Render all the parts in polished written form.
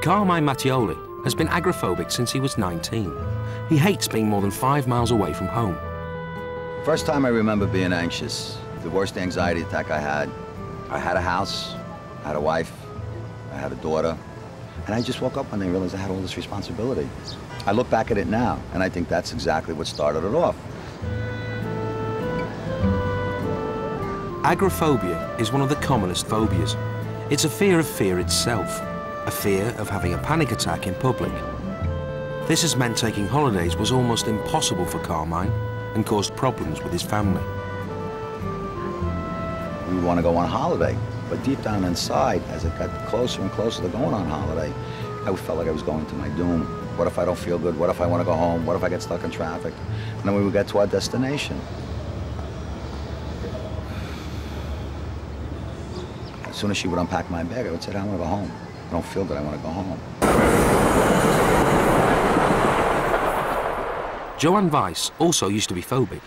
Carmine Mattioli has been agoraphobic since he was 19. He hates being more than 5 miles away from home. First time I remember being anxious, the worst anxiety attack I had a house, I had a wife, I had a daughter, and I just woke up one day and realized I had all this responsibility. I look back at it now, and I think that's exactly what started it off. Agoraphobia is one of the commonest phobias. It's a fear of fear itself, a fear of having a panic attack in public. This has meant taking holidays was almost impossible for Carmine and caused problems with his family. We want to go on holiday, but deep down inside, as it got closer and closer to going on holiday, I felt like I was going to my doom. What if I don't feel good? What if I want to go home? What if I get stuck in traffic? And then we would get to our destination. As soon as she would unpack my bag, I would say, I want to go home. I don't feel good, I want to go home. Joanne Weiss also used to be phobic.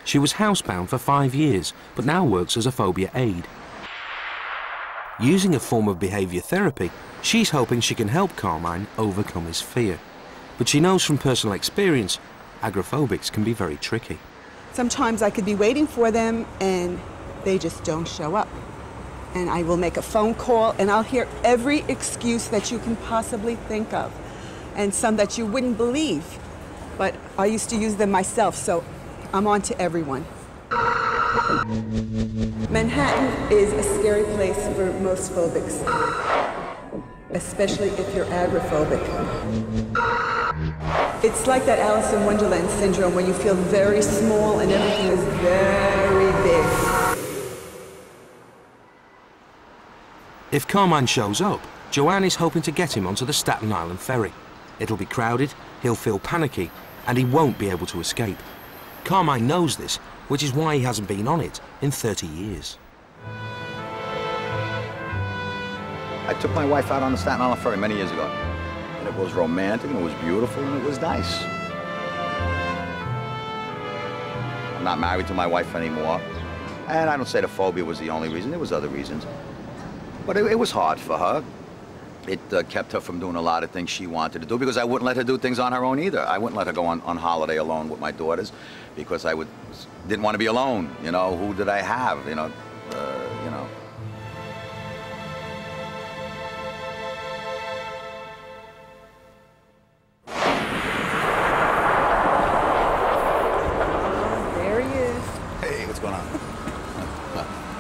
She was housebound for 5 years, but now works as a phobia aide. Using a form of behaviour therapy, she's hoping she can help Carmine overcome his fear. But she knows from personal experience, agoraphobics can be very tricky. Sometimes I could be waiting for them and they just don't show up. And I will make a phone call and I'll hear every excuse that you can possibly think of, and some that you wouldn't believe. But I used to use them myself, so I'm on to everyone. Manhattan is a scary place for most phobics, especially if you're agoraphobic. It's like that Alice in Wonderland syndrome where you feel very small and everything is very big. If Carmine shows up, Joanne is hoping to get him onto the Staten Island ferry. It'll be crowded, he'll feel panicky, and he won't be able to escape. Carmine knows this, which is why he hasn't been on it in 30 years. I took my wife out on the Staten Island ferry many years ago. And it was romantic, and it was beautiful, and it was nice. I'm not married to my wife anymore. And I don't say the phobia was the only reason, there was other reasons. But it was hard for her. It kept her from doing a lot of things she wanted to do because I wouldn't let her do things on her own either. I wouldn't let her go on holiday alone with my daughters because I didn't want to be alone. You know, who did I have? You know. There he is. Hey, what's going on?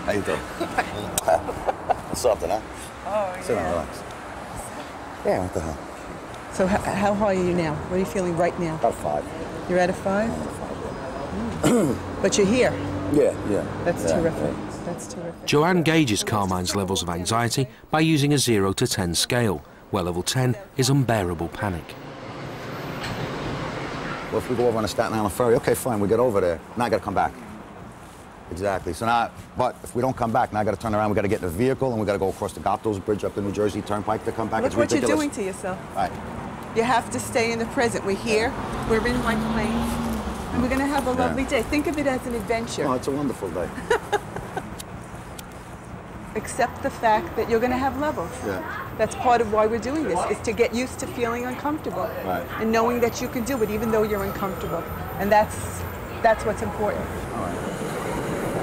How you doing? Something, huh? Oh, Sit down, relax. Yeah, what the hell? So how high are you now? What are you feeling right now? About 5. You're at a 5? Yeah, 5, yeah. But you're here. Yeah. That's terrific. Yeah. That's terrific. Joanne gauges Carmine's levels of anxiety by using a 0 to 10 scale, where level 10 is unbearable panic. Well, if we go over on the Staten Island ferry, okay, fine, we get over there. Now I gotta come back. Exactly. So now, but if we don't come back, now I got to turn around. We got to get in a vehicle, and we got to go across the Gatos Bridge up the New Jersey Turnpike to come back. Look it's what ridiculous. you're doing to yourself. Right. You have to stay in the present. We're here. We're in White Plains, and we're going to have a lovely day. Think of it as an adventure. Oh, it's a wonderful day. Accept the fact that you're going to have levels. Yeah. That's part of why we're doing this, is to get used to feeling uncomfortable. Right. And knowing that you can do it even though you're uncomfortable. And that's what's important. All right.